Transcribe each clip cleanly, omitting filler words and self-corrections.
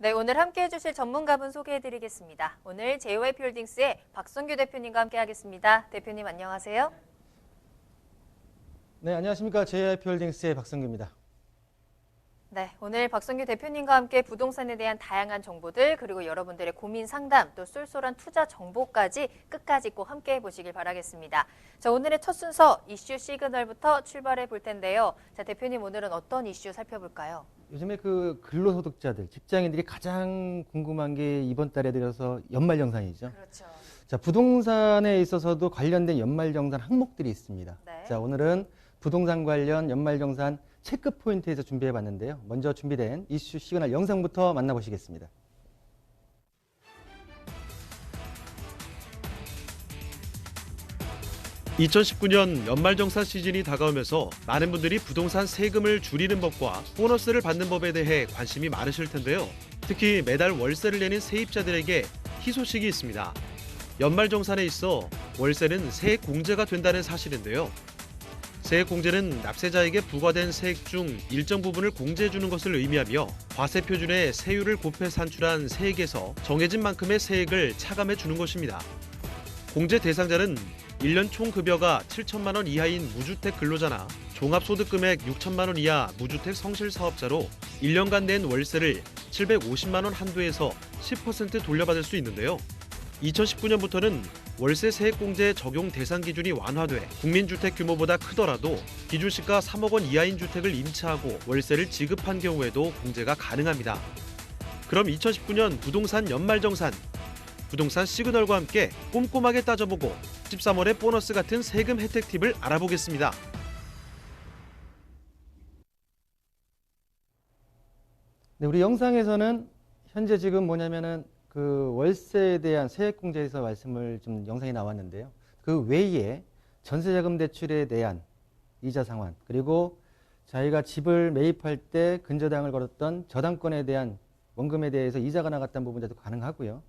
네, 오늘 함께해 주실 전문가분 소개해드리겠습니다. 오늘 JYP홀딩스의 박성규 대표님과 함께하겠습니다. 대표님 안녕하세요. 네, 안녕하십니까. JYP홀딩스의 박성규입니다. 네, 오늘 박성규 대표님과 함께 부동산에 대한 다양한 정보들 그리고 여러분들의 고민 상담 또 쏠쏠한 투자 정보까지 끝까지 꼭 함께 해보시길 바라겠습니다. 자, 오늘의 첫 순서 이슈 시그널부터 출발해 볼 텐데요. 자, 대표님 오늘은 어떤 이슈 살펴볼까요? 요즘에 근로소득자들, 직장인들이 가장 궁금한 게 이번 달에 들어서 연말정산이죠. 그렇죠. 자, 부동산에 있어서도 관련된 연말정산 항목들이 있습니다. 네. 자, 오늘은 부동산 관련 연말정산 체크 포인트에서 준비해 봤는데요. 먼저 준비된 이슈 시그널 영상부터 만나보시겠습니다. (2019년) 연말정산 시즌이 다가오면서 많은 분들이 부동산 세금을 줄이는 법과 보너스를 받는 법에 대해 관심이 많으실 텐데요. 특히 매달 월세를 내는 세입자들에게 희소식이 있습니다. 연말정산에 있어 월세는 세액 공제가 된다는 사실인데요. 세액 공제는 납세자에게 부과된 세액 중 일정 부분을 공제해주는 것을 의미하며 과세 표준의 세율을 곱해 산출한 세액에서 정해진 만큼의 세액을 차감해주는 것입니다. 공제 대상자는 1년 총 급여가 7천만 원 이하인 무주택 근로자나 종합소득 금액 6천만 원 이하 무주택 성실 사업자로 1년간 낸 월세를 750만 원 한도에서 10% 돌려받을 수 있는데요. 2019년부터는 월세 세액 공제 적용 대상 기준이 완화돼 국민주택 규모보다 크더라도 기준시가 3억 원 이하인 주택을 임차하고 월세를 지급한 경우에도 공제가 가능합니다. 그럼 2019년 부동산 연말정산, 부동산 시그널과 함께 꼼꼼하게 따져보고 13월의 보너스 같은 세금 혜택 팁을 알아보겠습니다. 네, 우리 영상에서는 현재 지금 뭐냐면은 월세에 대한 세액 공제에서 말씀을 좀 영상이 나왔는데요. 그 외에 전세자금 대출에 대한 이자 상환, 그리고 자기가 집을 매입할 때 근저당을 걸었던 저당권에 대한 원금에 대해서 이자가 나갔다는 부분도 가능하고요.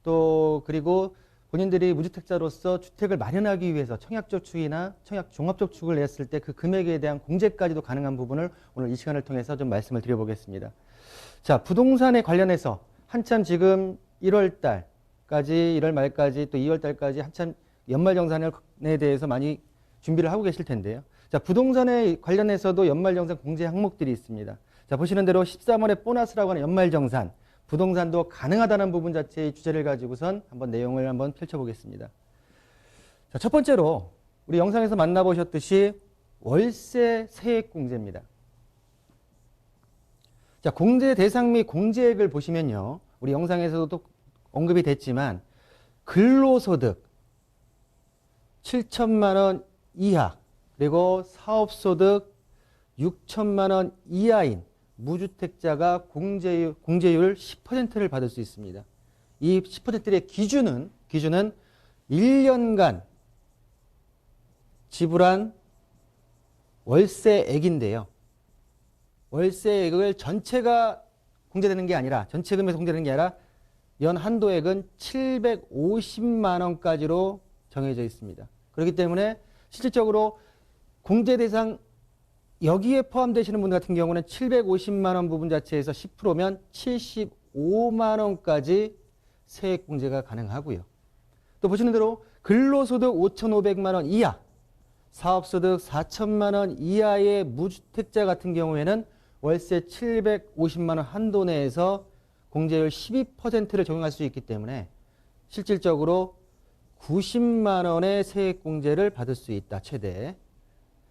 또 그리고 본인들이 무주택자로서 주택을 마련하기 위해서 청약저축이나 청약종합저축을 냈을 때 그 금액에 대한 공제까지도 가능한 부분을 오늘 이 시간을 통해서 좀 말씀을 드려보겠습니다. 자, 부동산에 관련해서 한참 지금 1월 달까지, 1월 말까지 또 2월 달까지 한참 연말정산에 대해서 많이 준비를 하고 계실 텐데요. 자, 부동산에 관련해서도 연말정산 공제 항목들이 있습니다. 자, 보시는 대로 13월에 보너스라고 하는 연말정산, 부동산도 가능하다는 부분 자체의 주제를 가지고선 한번 내용을 한번 펼쳐보겠습니다. 자, 첫 번째로 우리 영상에서 만나보셨듯이 월세 세액 공제입니다. 자, 공제 대상 및 공제액을 보시면요. 우리 영상에서도 언급이 됐지만 근로소득 7천만 원 이하 그리고 사업소득 6천만 원 이하인 무주택자가 공제율 10%를 받을 수 있습니다. 이 10%의 기준은 1년간 지불한 월세액인데요. 월세액을 전체가 공제되는 게 아니라 전체 금액에서 공제되는 게 아니라 연 한도액은 750만 원까지로 정해져 있습니다. 그렇기 때문에 실질적으로 공제 대상 여기에 포함되시는 분들 같은 경우는 750만 원 부분 자체에서 10%면 75만 원까지 세액 공제가 가능하고요. 또 보시는 대로 근로소득 5,500만 원 이하, 사업소득 4천만 원 이하의 무주택자 같은 경우에는 월세 750만 원 한도 내에서 공제율 12%를 적용할 수 있기 때문에 실질적으로 90만 원의 세액 공제를 받을 수 있다, 최대.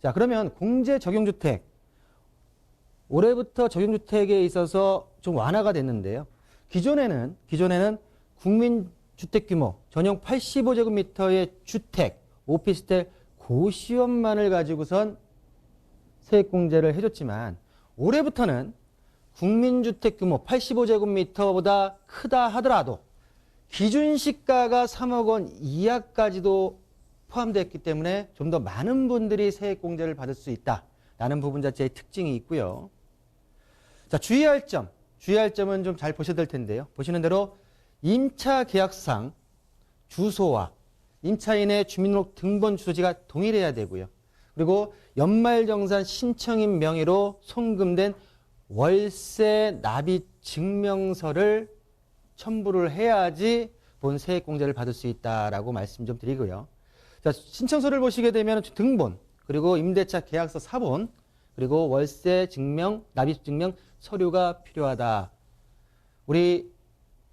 자, 그러면 공제 적용주택. 올해부터 적용주택에 있어서 좀 완화가 됐는데요. 기존에는 국민주택규모 전용 85제곱미터의 주택, 오피스텔 고시원만을 가지고선 세액 공제를 해줬지만 올해부터는 국민주택 규모 85제곱미터보다 크다 하더라도 기준시가가 3억 원 이하까지도 포함됐기 때문에 좀 더 많은 분들이 세액공제를 받을 수 있다라는 부분 자체의 특징이 있고요. 자, 주의할 점은 좀 잘 보셔야 될 텐데요. 보시는 대로 임차 계약상 주소와 임차인의 주민등록 등본 주소지가 동일해야 되고요. 그리고 연말정산 신청인 명의로 송금된 월세 납입 증명서를 첨부를 해야지 본 세액공제를 받을 수 있다라고 말씀 좀 드리고요. 자, 신청서를 보시게 되면 등본, 그리고 임대차 계약서 사본, 그리고 월세 증명, 납입 증명 서류가 필요하다. 우리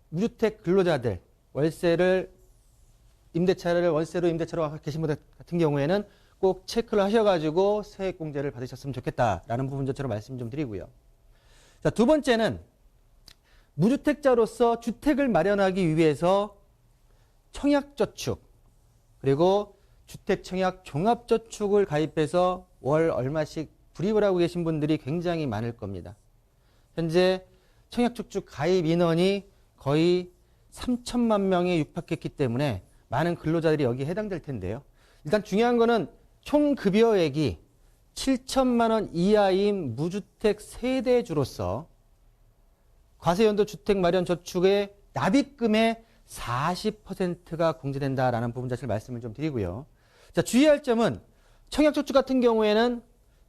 무주택 근로자들 임대차를 월세로 임대차로 계신 분들 같은 경우에는 꼭 체크를 하셔가지고 세액공제를 받으셨으면 좋겠다라는 부분 저처럼 말씀 좀 드리고요. 자, 두 번째는 무주택자로서 주택을 마련하기 위해서 청약저축, 그리고 주택청약 종합저축을 가입해서 월 얼마씩 불입을 하고 계신 분들이 굉장히 많을 겁니다. 현재 청약저축 가입 인원이 거의 3천만 명에 육박했기 때문에 많은 근로자들이 여기에 해당될 텐데요. 일단 중요한 거는 총 급여액이 7천만 원 이하인 무주택 세대주로서 과세연도 주택마련저축의 납입금의 40%가 공제된다라는 부분 자체를 말씀을 좀 드리고요. 자, 주의할 점은 청약저축 같은 경우에는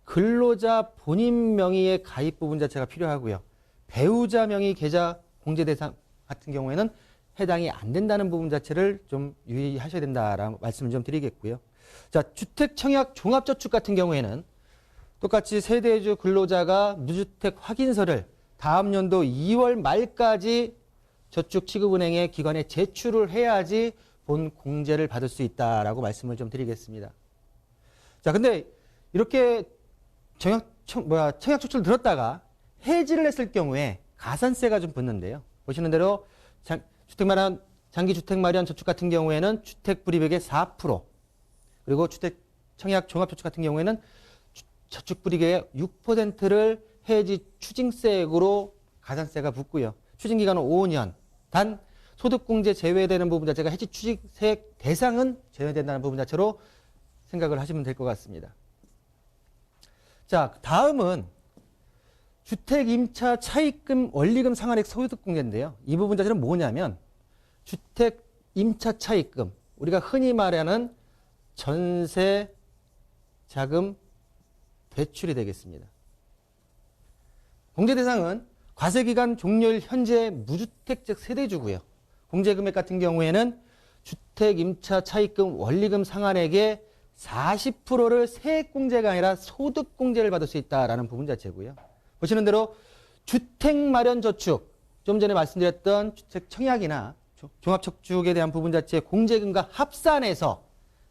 근로자 본인 명의의 가입 부분 자체가 필요하고요. 배우자 명의 계좌 공제 대상 같은 경우에는 해당이 안 된다는 부분 자체를 좀 유의하셔야 된다라는 말씀을 좀 드리겠고요. 자, 주택 청약 종합저축 같은 경우에는 똑같이 세대주 근로자가 무주택 확인서를 다음 연도 2월 말까지 저축취급은행에 기관에 제출을 해야지 본 공제를 받을 수 있다라고 말씀을 좀 드리겠습니다. 자, 근데 이렇게 청약저축을 들었다가 해지를 했을 경우에 가산세가 좀 붙는데요. 보시는 대로 장기주택마련 저축 같은 경우에는 주택불입액의 4%, 그리고 주택청약 종합저축 같은 경우에는 저축불이익의 6%를 해지 추징세액으로 가산세가 붙고요. 추징기간은 5년. 단 소득공제 제외되는 부분 자체가 해지 추징세액 대상은 제외된다는 부분 자체로 생각을 하시면 될 것 같습니다. 자, 다음은 주택임차 차입금 원리금 상환액 소득공제인데요. 이 부분 자체는 뭐냐면 주택임차 차입금, 우리가 흔히 말하는 전세 자금 대출이 되겠습니다. 공제 대상은 과세기간 종료일 현재 무주택적 세대주고요. 공제금액 같은 경우에는 주택임차 차입금 원리금 상환액의 40%를 세액공제가 아니라 소득공제를 받을 수 있다는 부분 자체고요. 보시는 대로 주택마련저축, 좀 전에 말씀드렸던 주택청약이나 종합저축에 대한 부분 자체의 공제금과 합산해서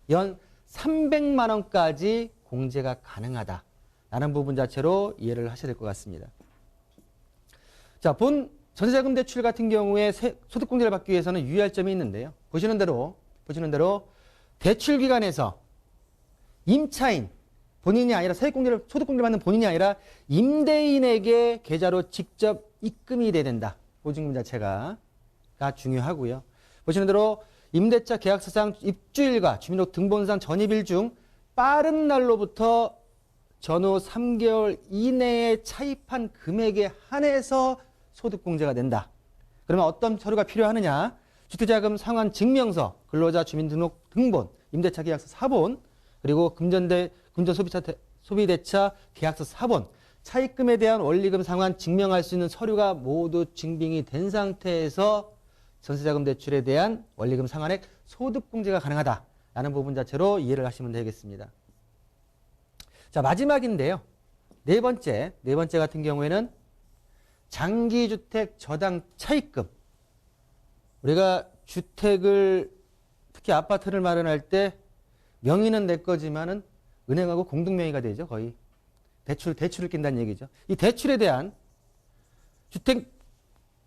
연 300만 원까지 공제가 가능하다라는 부분 자체로 이해를 하셔야 될 것 같습니다. 자, 본 전세자금 대출 같은 경우에 소득공제를 받기 위해서는 유의할 점이 있는데요. 보시는 대로 대출 기간에서 임차인, 본인이 아니라 세액공제를 소득공제를 받는 본인이 아니라 임대인에게 계좌로 직접 입금이 돼야 된다. 보증금 자체가 중요하고요. 보시는 대로 임대차 계약서상 입주일과 주민등록 등본상 전입일 중 빠른 날로부터 전후 3개월 이내에 차입한 금액에 한해서 소득공제가 된다. 그러면 어떤 서류가 필요하느냐? 주택자금 상환 증명서, 근로자 주민등록 등본, 임대차 계약서 사본, 그리고 금전소비대차 계약서 사본, 차입금에 대한 원리금 상환 증명할 수 있는 서류가 모두 증빙이 된 상태에서 전세자금 대출에 대한 원리금 상환액 소득공제가 가능하다라는 부분 자체로 이해를 하시면 되겠습니다. 자, 마지막인데요. 네 번째 같은 경우에는 장기주택 저당 차입금. 우리가 주택을, 특히 아파트를 마련할 때 명의는 내 거지만은 은행하고 공동명의가 되죠. 거의 대출을 낀다는 얘기죠. 이 대출에 대한 주택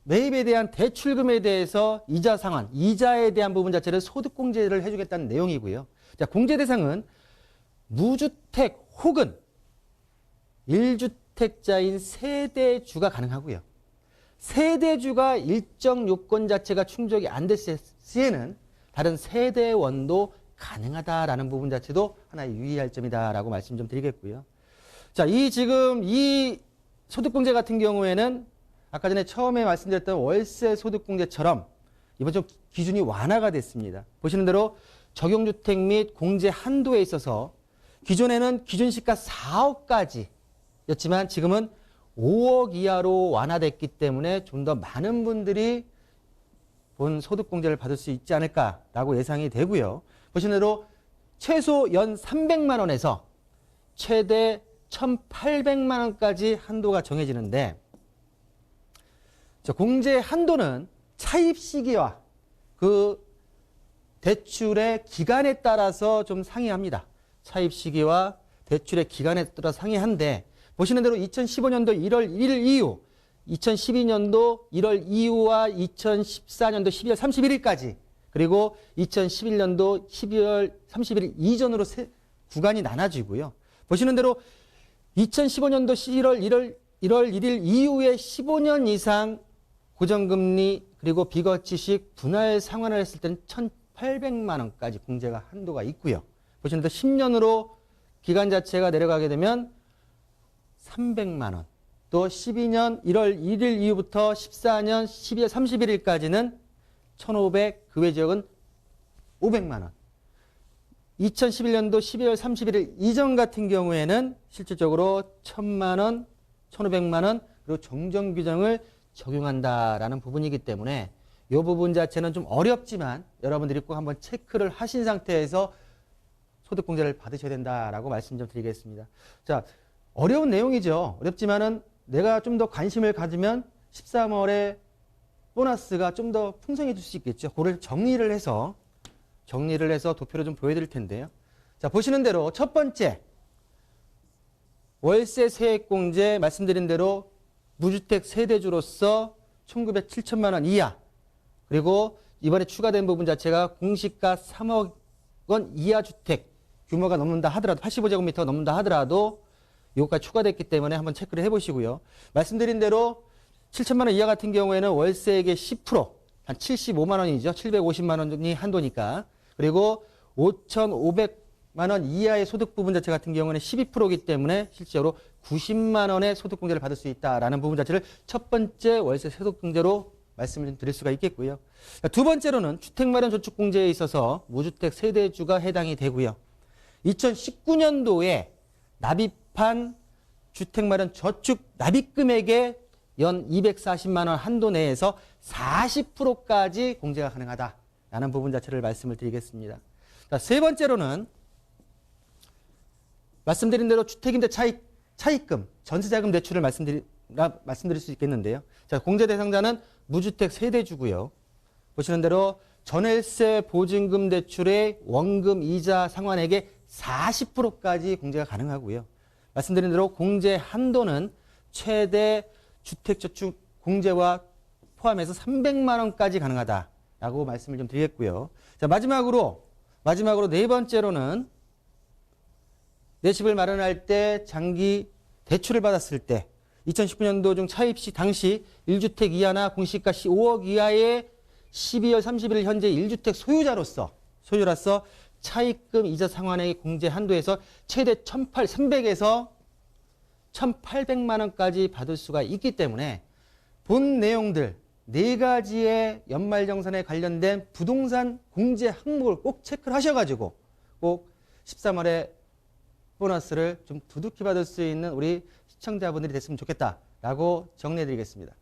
매입에 대한 대출금에 대해서 이자 상환, 이자에 대한 부분 자체를 소득공제를 해주겠다는 내용이고요. 자, 공제 대상은 무주택 혹은 1주택자인 세대주가 가능하고요. 세대주가 일정 요건 자체가 충족이 안 됐을 시에는 다른 세대원도 가능하다라는 부분 자체도 하나의 유의할 점이다라고 말씀 좀 드리겠고요. 자, 이 소득공제 같은 경우에는 아까 전에 처음에 말씀드렸던 월세 소득공제처럼 이번 좀 기준이 완화가 됐습니다. 보시는 대로 적용주택 및 공제 한도에 있어서 기존에는 기준시가 4억까지였지만 지금은 5억 이하로 완화됐기 때문에 좀 더 많은 분들이 본 소득공제를 받을 수 있지 않을까라고 예상이 되고요. 보시는 대로 최소 연 300만 원에서 최대 1,800만 원까지 한도가 정해지는데 공제 한도는 차입 시기와 그 대출의 기간에 따라서 좀 상이합니다. 차입 시기와 대출의 기간에 따라 상이한데 보시는 대로 2015년도 1월 1일 이후 2012년도 1월 이후와 2014년도 12월 31일까지 그리고 2011년도 12월 31일 이전으로 구간이 나눠지고요. 보시는 대로 2015년도 1월 1일 이후에 15년 이상 고정금리 그리고 비거치식 분할 상환을 했을 때는 1,800만 원까지 공제가 한도가 있고요. 보시는 대로 10년으로 기간 자체가 내려가게 되면 300만 원. 또 12년 1월 1일 이후부터 14년 12월 31일까지는 1,500, 그 외 지역은 500만 원. 2011년도 12월 31일 이전 같은 경우에는 실질적으로 1,000만 원, 1,500만 원, 그리고 정정 규정을 적용한다라는 부분이기 때문에 이 부분 자체는 좀 어렵지만 여러분들이 꼭 한번 체크를 하신 상태에서 소득공제를 받으셔야 된다라고 말씀 좀 드리겠습니다. 자, 어려운 내용이죠. 어렵지만은 내가 좀 더 관심을 가지면 13월에 보너스가 좀 더 풍성해질 수 있겠죠. 그걸 정리를 해서 도표를 좀 보여드릴 텐데요. 자, 보시는 대로 첫 번째 월세 세액공제 말씀드린 대로 무주택 세대주로서 1,907천만 원 이하 그리고 이번에 추가된 부분 자체가 공시가 3억 원 이하 주택 규모가 넘는다 하더라도 85제곱미터가 넘는다 하더라도 이것까지 추가됐기 때문에 한번 체크를 해보시고요. 말씀드린 대로 7천만 원 이하 같은 경우에는 월세액의 10%, 한 75만 원이죠. 750만 원이 한도니까. 그리고 5,500만 원 이하의 소득 부분 자체 같은 경우는 12%이기 때문에 실제로 90만 원의 소득공제를 받을 수 있다라는 부분 자체를 첫 번째 월세 소득공제로 말씀을 좀 드릴 수가 있겠고요. 두 번째로는 주택마련저축공제에 있어서 무주택 세대주가 해당이 되고요. 2019년도에 납입한 주택마련 저축 납입금액의 연 240만 원 한도 내에서 40%까지 공제가 가능하다라는 부분 자체를 말씀을 드리겠습니다. 자, 세 번째로는 말씀드린 대로 주택임대 차입금, 전세자금 대출을 말씀드릴 수 있겠는데요. 자, 공제 대상자는 무주택 세대주고요. 보시는 대로 전월세 보증금 대출의 원금 이자 상환액의 40%까지 공제가 가능하고요. 말씀드린 대로 공제 한도는 최대 주택저축 공제와 포함해서 300만 원까지 가능하다라고 말씀을 좀 드리겠고요. 자, 마지막으로 네 번째로는 내 집을 마련할 때 장기 대출을 받았을 때 2019년도 중 차입 시 당시 1주택 이하나 공시가 5억 이하의 12월 31일 현재 1주택 소유자로서 차입금 이자 상환액의 공제 한도에서 최대 1,300에서 1,800만 원까지 받을 수가 있기 때문에 본 내용들 4가지의 연말정산에 관련된 부동산 공제 항목을 꼭 체크를 하셔가지고 꼭 13월에 보너스를 좀 두둑히 받을 수 있는 우리 시청자분들이 됐으면 좋겠다라고 정리해드리겠습니다.